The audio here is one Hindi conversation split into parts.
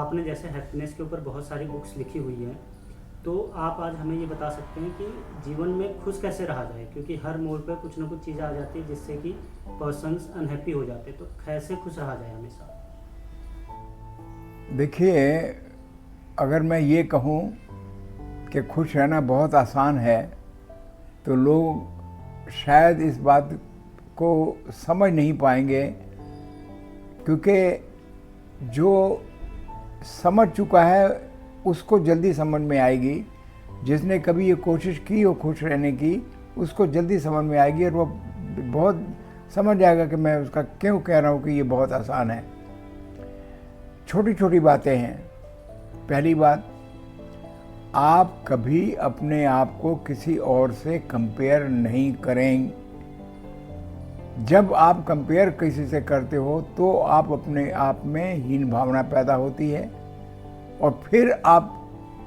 आपने जैसे हैप्पीनेस के ऊपर बहुत सारी बुक्स लिखी हुई हैं, तो आप आज हमें ये बता सकते हैं कि जीवन में खुश कैसे रहा जाए, क्योंकि हर मोड़ पे कुछ ना कुछ चीज़ आ जाती है जिससे कि पर्सन्स अनहैप्पी हो जाते हैं, तो कैसे खुश रहा जाए हमेशा। देखिए, अगर मैं ये कहूँ कि खुश रहना बहुत आसान है तो लोग शायद इस बात को समझ नहीं पाएंगे, क्योंकि जो समझ चुका है उसको जल्दी समझ में आएगी। जिसने कभी ये कोशिश की हो खुश रहने की, उसको जल्दी समझ में आएगी और वो बहुत समझ जाएगा कि मैं उसका क्यों कह रहा हूँ कि ये बहुत आसान है। छोटी छोटी बातें हैं। पहली बात, आप कभी अपने आप को किसी और से कंपेयर नहीं करें। जब आप कंपेयर किसी से करते हो तो आप अपने आप में हीन भावना पैदा होती है और फिर आप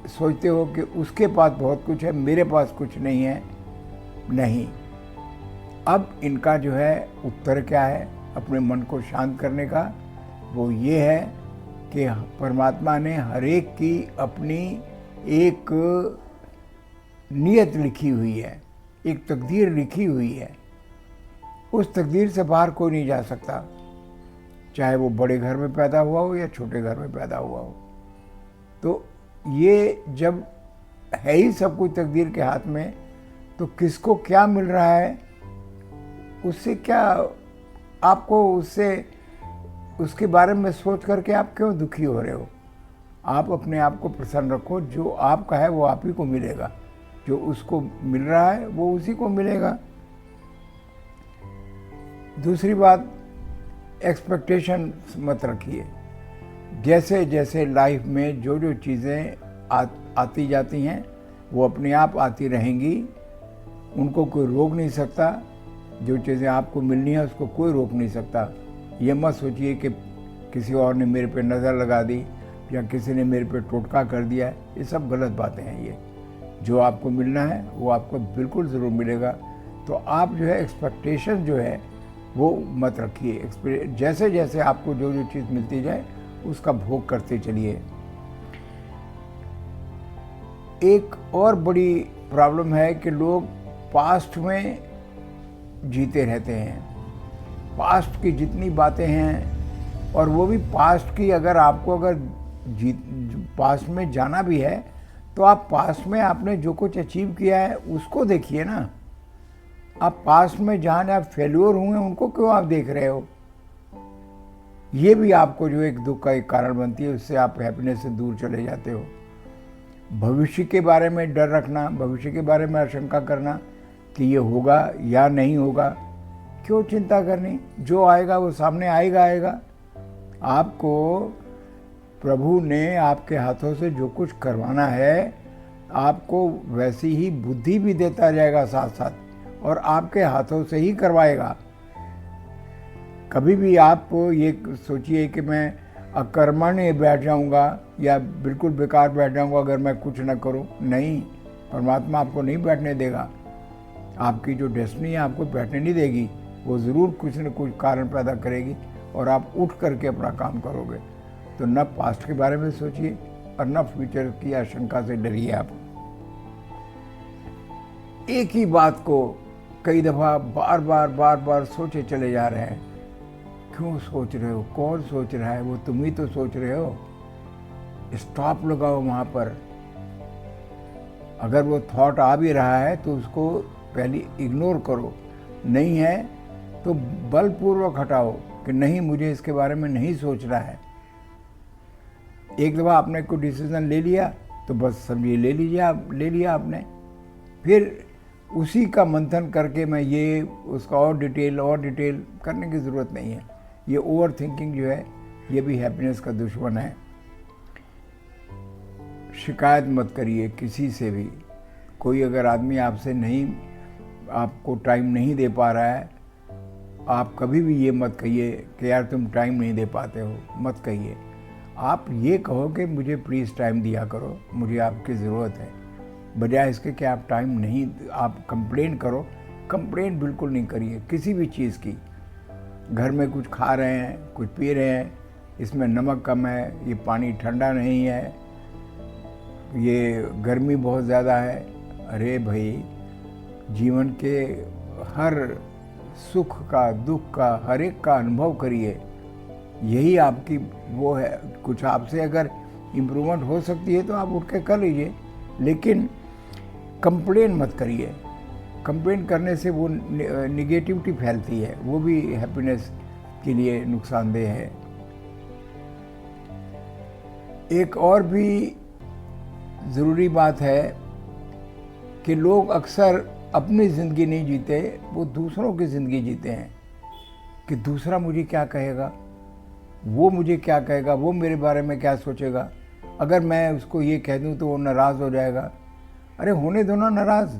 सोचते हो कि उसके पास बहुत कुछ है, मेरे पास कुछ नहीं है। नहीं, अब इनका जो है उत्तर क्या है अपने मन को शांत करने का, वो ये है कि परमात्मा ने हर एक की अपनी एक नियत लिखी हुई है, एक तकदीर लिखी हुई है। उस तकदीर से बाहर कोई नहीं जा सकता, चाहे वो बड़े घर में पैदा हुआ हो या छोटे घर में पैदा हुआ हो। तो ये जब है ही सब कुछ तकदीर के हाथ में, तो किसको क्या मिल रहा है उससे क्या, आपको उसके बारे में सोच करके आप क्यों दुखी हो रहे हो। आप अपने आप को प्रसन्न रखो, जो आपका है वो आप ही को मिलेगा, जो उसको मिल रहा है वो उसी को मिलेगा। दूसरी बात, एक्सपेक्टेशन मत रखिए। जैसे जैसे लाइफ में जो जो चीज़ें आती जाती हैं वो अपने आप आती रहेंगी, उनको कोई रोक नहीं सकता। जो चीज़ें आपको मिलनी है उसको कोई रोक नहीं सकता। ये मत सोचिए कि किसी और ने मेरे पे नज़र लगा दी या किसी ने मेरे पे टोटका कर दिया। ये सब गलत बातें हैं। ये जो आपको मिलना है वो आपको बिल्कुल ज़रूर मिलेगा। तो आप जो है एक्सपेक्टेशन जो है वो मत रखिए। जैसे जैसे आपको जो जो चीज़ मिलती जाए उसका भोग करते चलिए। एक और बड़ी प्रॉब्लम है कि लोग पास्ट में जीते रहते हैं। पास्ट की जितनी बातें हैं, और वो भी पास्ट की, अगर आपको पास्ट में जाना भी है तो आप पास्ट में आपने जो कुछ अचीव किया है उसको देखिए ना। आप पास्ट में जहाँ आप फेल्योर हुए उनको क्यों आप देख रहे हो। ये भी आपको जो एक दुख का एक कारण बनती है, उससे आप हैप्पीनेस से दूर चले जाते हो। भविष्य के बारे में डर रखना, भविष्य के बारे में आशंका करना कि ये होगा या नहीं होगा, क्यों चिंता करनी। जो आएगा वो सामने आएगा। आपको प्रभु ने आपके हाथों से जो कुछ करवाना है आपको वैसी ही बुद्धि भी देता जाएगा साथ साथ, और आपके हाथों से ही करवाएगा। कभी भी आप ये सोचिए कि मैं अकर्मण्य बैठ जाऊंगा या बिल्कुल बेकार बैठ जाऊंगा अगर मैं कुछ न करूं। नहीं, परमात्मा आपको नहीं बैठने देगा। आपकी जो डेस्टिनी है आपको बैठने नहीं देगी। वो ज़रूर कुछ न कुछ कारण पैदा करेगी और आप उठ करके अपना काम करोगे। तो न पास्ट के बारे में सोचिए और न फ्यूचर की आशंका से डरिए। आप एक ही बात को कई दफ़ा बार बार सोचे चले जा रहे हैं। क्यों सोच रहे हो? कौन सोच रहा है? वो तुम ही तो सोच रहे हो। स्टॉप लगाओ वहाँ पर। अगर वो थॉट आ भी रहा है तो उसको पहले इग्नोर करो। नहीं है तो बलपूर्वक हटाओ कि नहीं, मुझे इसके बारे में नहीं सोचना है। एक दफ़ा आपने कोई डिसीजन ले लिया तो बस समझिए ले लिया आपने। फिर उसी का मंथन करके मैं ये उसका और डिटेल करने की ज़रूरत नहीं है। ये ओवर थिंकिंग जो है ये भी हैप्पीनेस का दुश्मन है। शिकायत मत करिए किसी से भी। कोई अगर आदमी आपको टाइम नहीं दे पा रहा है, आप कभी भी ये मत कहिए कि यार तुम टाइम नहीं दे पाते हो, मत कहिए। आप ये कहो कि मुझे प्लीज़ टाइम दिया करो, मुझे आपकी ज़रूरत है। बजाय इसके कि आप टाइम नहीं, आप कंप्लेन करो। कंप्लेन बिल्कुल नहीं करिए किसी भी चीज़ की। घर में कुछ खा रहे हैं, कुछ पी रहे हैं, इसमें नमक कम है, ये पानी ठंडा नहीं है, ये गर्मी बहुत ज़्यादा है। अरे भाई, जीवन के हर सुख का, दुख का, हर एक का अनुभव करिए, यही आपकी वो है। कुछ आपसे अगर इम्प्रूवमेंट हो सकती है तो आप उठ के कर लीजिए, लेकिन कंप्लेन मत करिए। कंप्लेन करने से वो निगेटिविटी फैलती है, वो भी हैप्पीनेस के लिए नुकसानदेह है। एक और भी ज़रूरी बात है कि लोग अक्सर अपनी ज़िंदगी नहीं जीते, वो दूसरों की ज़िंदगी जीते हैं कि दूसरा मुझे क्या कहेगा, वो मुझे क्या कहेगा, वो मेरे बारे में क्या सोचेगा, अगर मैं उसको ये कह दूँ तो वो नाराज़ हो जाएगा। अरे होने दो ना नाराज़,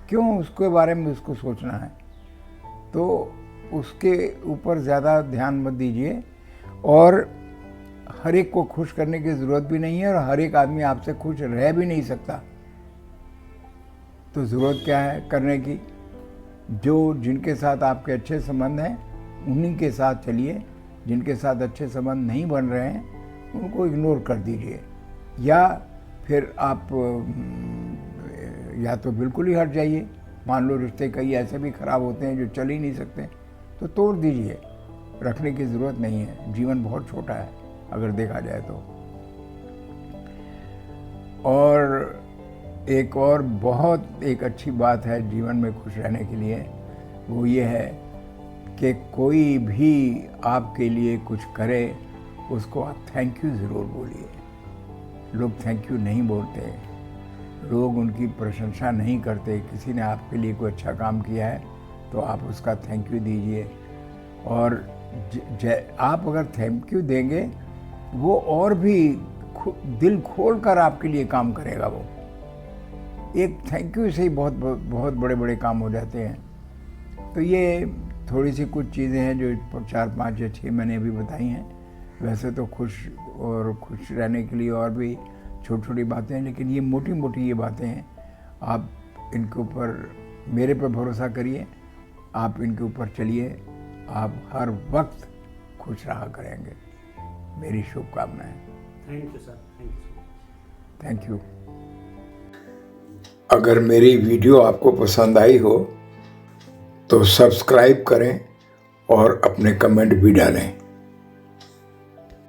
क्यों उसके बारे में उसको सोचना है। तो उसके ऊपर ज़्यादा ध्यान मत दीजिए, और हर एक को खुश करने की ज़रूरत भी नहीं है, और हर एक आदमी आपसे खुश रह भी नहीं सकता। तो ज़रूरत क्या है करने की, जो जिनके साथ आपके अच्छे संबंध हैं उन्हीं के साथ चलिए, जिनके साथ अच्छे संबंध नहीं बन रहे हैं उनको इग्नोर कर दीजिए, या फिर आप या तो बिल्कुल ही हट जाइए। मान लो रिश्ते कई ऐसे भी ख़राब होते हैं जो चल ही नहीं सकते, तो तोड़ दीजिए, रखने की ज़रूरत नहीं है। जीवन बहुत छोटा है अगर देखा जाए तो। और एक और बहुत एक अच्छी बात है जीवन में खुश रहने के लिए, वो ये है कि कोई भी आपके लिए कुछ करे उसको आप थैंक यू ज़रूर बोलिए। लोग थैंक यू नहीं बोलते, लोग उनकी प्रशंसा नहीं करते। किसी ने आपके लिए कोई अच्छा काम किया है तो आप उसका थैंक यू दीजिए, और आप अगर थैंक यू देंगे वो और भी दिल खोल कर आपके लिए काम करेगा। वो एक थैंक यू से ही बहुत बहुत बड़े बड़े काम हो जाते हैं। तो ये थोड़ी सी कुछ चीज़ें हैं जो 4, 5 या 6 मैंने अभी बताई हैं। वैसे तो खुश रहने के लिए और भी छोटी छोटी बातें हैं, लेकिन ये मोटी मोटी ये बातें हैं। आप इनके ऊपर, मेरे पर भरोसा करिए, आप इनके ऊपर चलिए, आप हर वक्त खुश रहा करेंगे। मेरी शुभकामनाएं। Thank you sir, thank you. Thank you. अगर मेरी वीडियो आपको पसंद आई हो तो सब्सक्राइब करें और अपने कमेंट भी डालें।